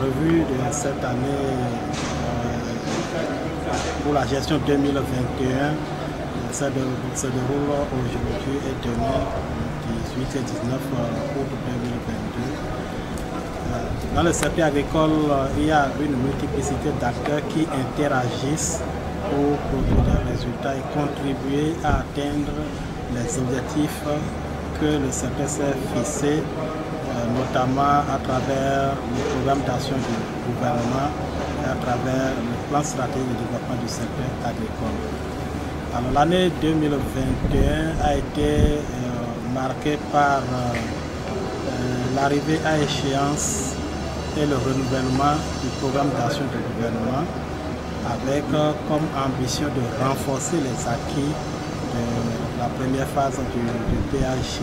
revue de cette année pour la gestion 2021 se déroule aujourd'hui et demain, 18 et 19 août 2022. Dans le secteur agricole, il y a une multiplicité d'acteurs qui interagissent pour produire des résultats et contribuer à atteindre les objectifs que le secteur s'est fixé, notamment à travers le programme d'action du gouvernement et à travers le plan stratégique de développement du secteur agricole. Alors l'année 2021 a été marquée par l'arrivée à échéance et le renouvellement du programme d'action du gouvernement avec comme ambition de renforcer les acquis de la première phase du PAG.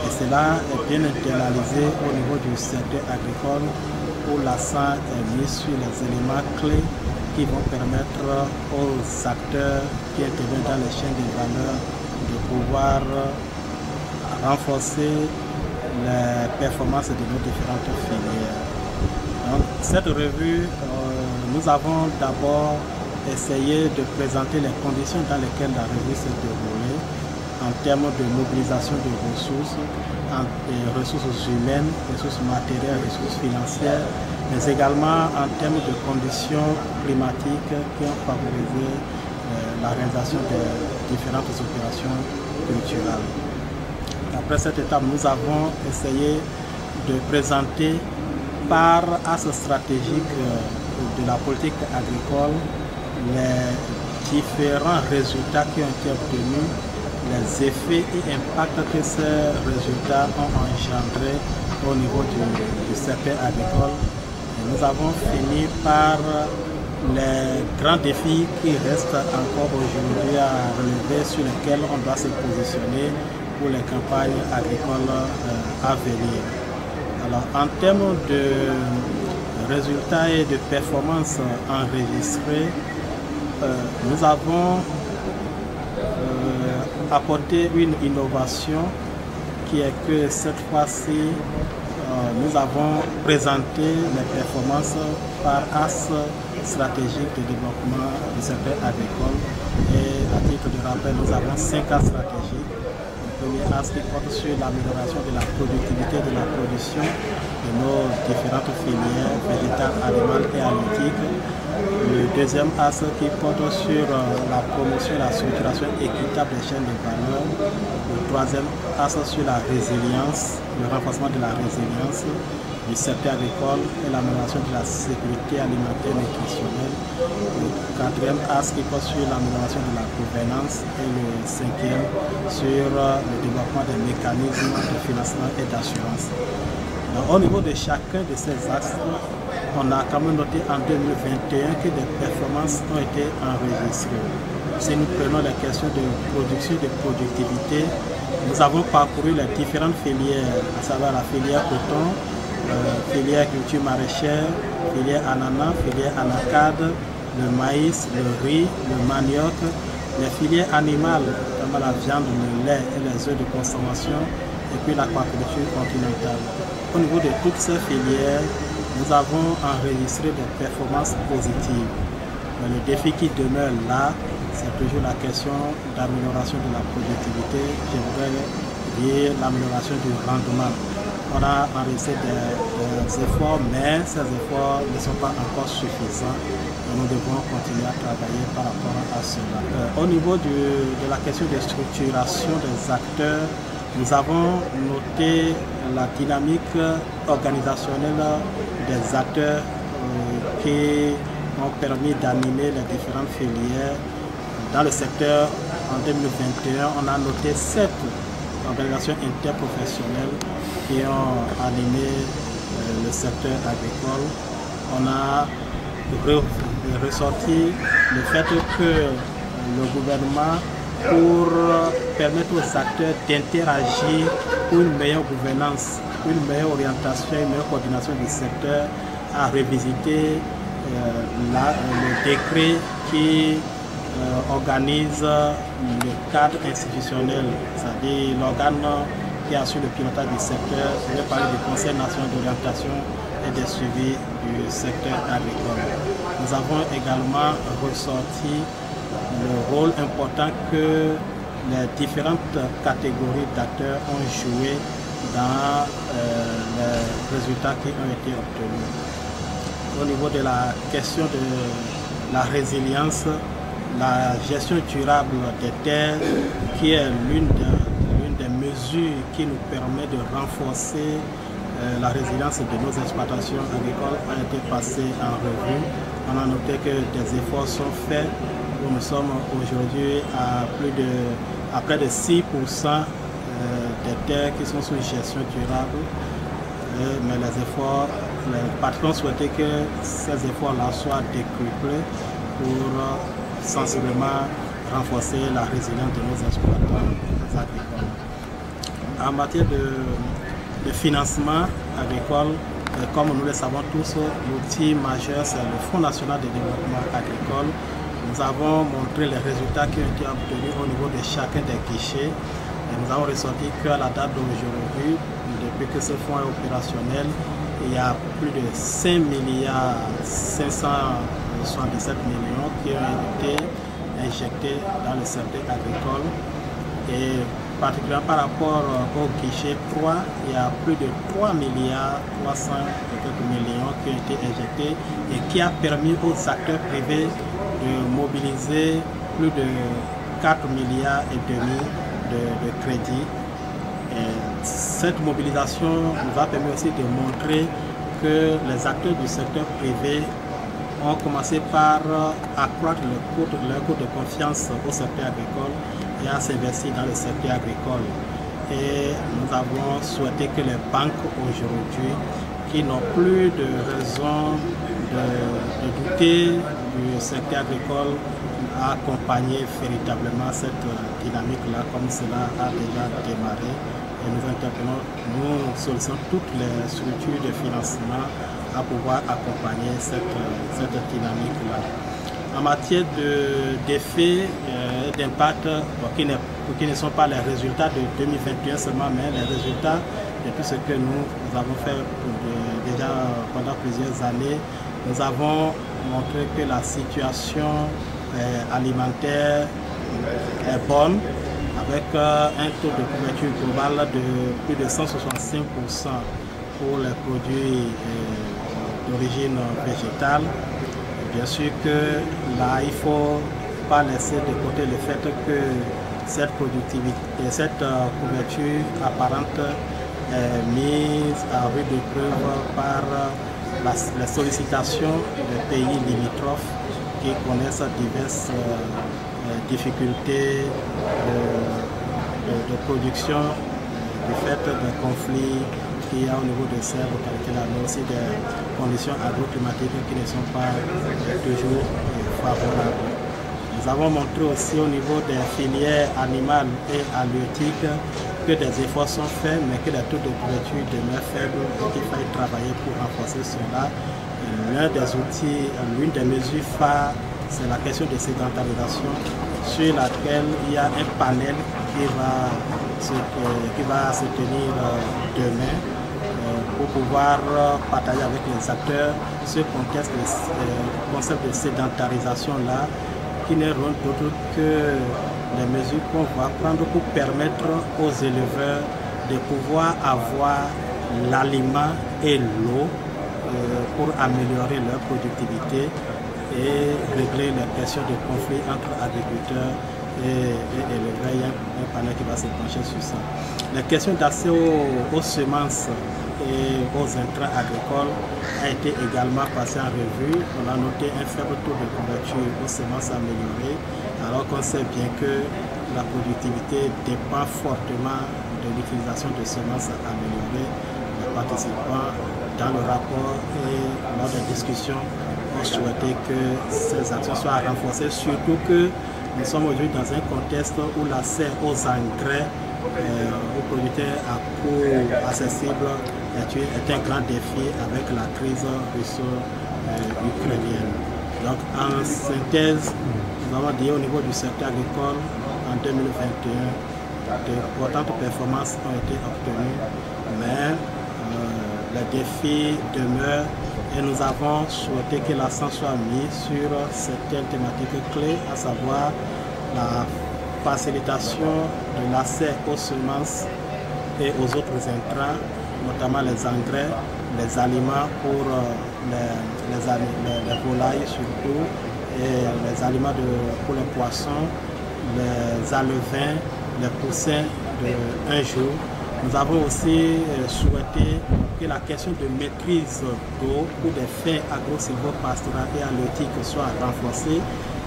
Et cela est bien internalisé au niveau du secteur agricole où l'accent est mis sur les éléments clés qui vont permettre aux acteurs qui interviennent dans les chaînes de valeur de pouvoir renforcer les performances de nos différentes filières. Donc, cette revue, nous avons d'abord essayé de présenter les conditions dans lesquelles la revue s'est déroulée en termes de mobilisation de ressources, ressources humaines, ressources matérielles, ressources financières, mais également en termes de conditions climatiques qui ont favorisé la réalisation des différentes opérations culturelles. Après cette étape, nous avons essayé de présenter par axe stratégique de la politique agricole les différents résultats qui ont été obtenus, les effets et impacts que ces résultats ont engendrés au niveau du secteur agricole. Et nous avons fini par les grands défis qui restent encore aujourd'hui à relever, sur lesquels on doit se positionner pour les campagnes agricoles à venir. Alors, en termes de résultats et de performances enregistrées, nous avons apporté une innovation qui est que cette fois-ci, nous avons présenté les performances par axe stratégique de développement du secteur agricole. Et à titre de rappel, nous avons 5 axes stratégiques. Le premier axe qui porte sur l'amélioration de la productivité de la production de nos différentes filières végétales, animales et halieutiques. Le deuxième axe qui porte sur la promotion et la structuration équitable des chaînes de valeur. Le troisième axe sur la résilience, le renforcement de la résilience du secteur agricole et l'amélioration de la sécurité alimentaire et nutritionnelle. Le quatrième axe qui porte sur l'amélioration de la gouvernance et le cinquième sur le développement des mécanismes de financement et d'assurance. Au niveau de chacun de ces axes, on a quand même noté en 2021 que des performances ont été enregistrées. Si nous prenons les questions de production et de productivité, nous avons parcouru les différentes filières, à savoir la filière coton, filière culture maraîchère, filière ananas, filière anacarde, le maïs, le riz, le manioc, les filières animales, notamment la viande, le lait et les œufs de consommation, et puis l'aquaculture continentale. Au niveau de toutes ces filières, nous avons enregistré des performances positives. Mais le défi qui demeure là, c'est toujours la question d'amélioration de la productivité, je voudrais dire l'amélioration du rendement. On a enregistré des efforts, mais ces efforts ne sont pas encore suffisants et nous devons continuer à travailler par rapport à cela. Au niveau de la question de structuration des acteurs, nous avons noté la dynamique organisationnelle des acteurs qui ont permis d'animer les différentes filières. Dans le secteur, en 2021, on a noté 7 organisations interprofessionnelles qui ont animé le secteur agricole. On a ressorti le fait que le gouvernement, pour permettre aux acteurs d'interagir pour une meilleure gouvernance, une meilleure orientation, une meilleure coordination du secteur, a revisité le décret qui organise le cadre institutionnel, c'est-à-dire l'organe qui assure le pilotage du secteur. Je vais parler du Conseil national d'orientation et de suivi du secteur agricole. Nous avons également ressorti le rôle important que les différentes catégories d'acteurs ont joué dans les résultats qui ont été obtenus. Au niveau de la question de la résilience, la gestion durable des terres, qui est l'une des mesures qui nous permet de renforcer la résilience de nos exploitations agricoles, a été passée en revue. On a noté que des efforts sont faits. Nous sommes aujourd'hui à près de 6% des terres qui sont sous gestion durable. Mais les patrons souhaitaient que ces efforts-là soient décuplés pour sensiblement renforcer la résilience de nos exploitants agricoles. En matière de financement agricole, comme nous le savons tous, l'outil majeur, c'est le Fonds national de développement agricole. Nous avons montré les résultats qui ont été obtenus au niveau de chacun des guichets. Et nous avons ressorti qu'à la date d'aujourd'hui, depuis que ce fonds est opérationnel, il y a plus de 5 milliards 577 millions qui ont été injectés dans le secteur agricole. Et particulièrement par rapport au guichet 3, il y a plus de 3 milliards 300 millions qui ont été injectés et qui a permis aux acteurs privés de mobiliser plus de 4 milliards et demi de crédits. Et cette mobilisation nous a permis aussi de montrer que les acteurs du secteur privé ont commencé par accroître leur coût de confiance au secteur agricole et à s'investir dans le secteur agricole. Et nous avons souhaité que les banques aujourd'hui, qui n'ont plus de raison de douter du secteur agricole, accompagner véritablement cette dynamique-là comme cela a déjà démarré. Et nous sollicitons toutes les structures de financement à pouvoir accompagner cette dynamique-là. En matière d'effets d'impact, qui ne sont pas les résultats de 2021 seulement, mais les résultats de tout ce que nous avons fait déjà pendant plusieurs années, nous avons montré que la situation alimentaire est bonne, avec un taux de couverture globale de plus de 165% pour les produits d'origine végétale. Bien sûr que là, il ne faut pas laisser de côté le fait que cette couverture apparente est mise à rude épreuve par les sollicitations des pays limitrophes qui connaissent diverses difficultés de production du fait des conflits qu'il y a au niveau de ces localités-là, mais aussi des conditions agroclimatiques qui ne sont pas toujours favorables. Nous avons montré aussi au niveau des filières animales et halieutiques que des efforts sont faits, mais que les taux de couverture demeurent faibles et qu'il faille travailler pour renforcer cela. L'un des outils, l'une des mesures phares, c'est la question de sédentarisation, sur laquelle il y a un panel qui va se tenir demain pour pouvoir partager avec les acteurs ce concept de sédentarisation-là, qui n'est rien d'autre que les mesures qu'on va prendre pour permettre aux éleveurs de pouvoir avoir l'aliment et l'eau pour améliorer leur productivité et régler les questions de conflit entre agriculteurs et éleveurs. Il y a un panel qui va se pencher sur ça. La question d'accès aux semences et aux intrants agricoles a été également passée en revue. On a noté un faible taux de couverture aux semences améliorées, alors qu'on sait bien que la productivité dépend fortement de l'utilisation de semences améliorées. Les participants dans le rapport et lors des discussions ont souhaité que ces actions soient renforcées, surtout que nous sommes aujourd'hui dans un contexte où l'accès aux engrais aux producteurs à coût accessible est un grand défi avec la crise russo-ukrainienne. Donc en synthèse, nous avons dit au niveau du secteur agricole en 2021, d'importantes performances ont été obtenues, mais les défis demeurent et nous avons souhaité que l'accent soit mis sur certaines thématiques clés, à savoir la facilitation de l'accès aux semences et aux autres intrants, notamment les engrais, les aliments pour les volailles surtout, et les aliments pour les poissons, les alevins, les poussins de un jour. Nous avons aussi souhaité que la question de maîtrise d'eau pour des fins agro-silvopastorales et halieutiques soit renforcée.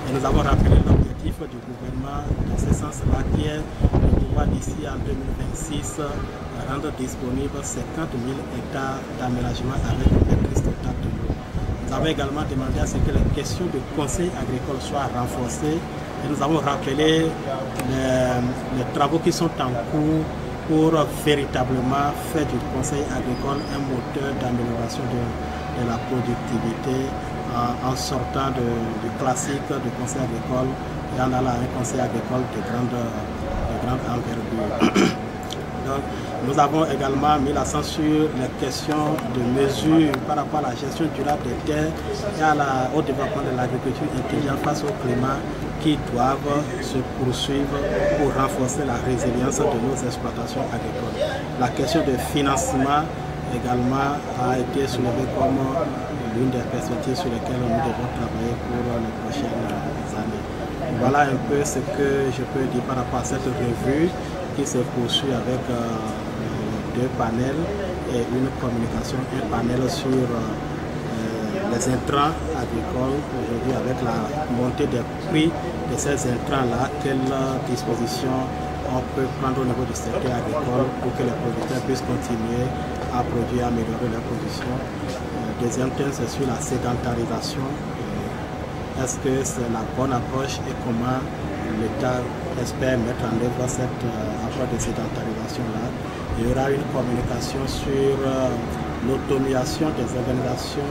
Et nous avons rappelé l'objectif du gouvernement dans ce sens-là, qui est de pouvoir d'ici en 2026 rendre disponible 50 000 hectares d'aménagement avec une maîtrise totale de l'eau. Nous avons également demandé à ce que les questions de conseil agricole soient renforcées et nous avons rappelé les travaux qui sont en cours pour véritablement faire du conseil agricole un moteur d'amélioration de la productivité en sortant du classique du conseil agricole et en allant à un conseil agricole de grande envergure. Donc, nous avons également mis l'accent sur les questions de mesures par rapport à la gestion durable des terres et au développement de l'agriculture intelligente face au climat qui doivent se poursuivre pour renforcer la résilience de nos exploitations agricoles. La question de financement également a été soulevée comme l'une des perspectives sur lesquelles nous devons travailler pour les prochaines années. Voilà un peu ce que je peux dire par rapport à cette revue qui se poursuit avec deux panels et une communication, un panel sur les intrants agricoles aujourd'hui avec la montée des prix de ces intrants-là, quelles dispositions on peut prendre au niveau du secteur agricole pour que les producteurs puissent continuer à produire, à améliorer leur production. Deuxième thème, c'est sur la sédentarisation. Est-ce que c'est la bonne approche et comment l'État espère mettre en œuvre cette approche de sédentarisation-là? Il y aura une communication sur l'autonomisation des organisations.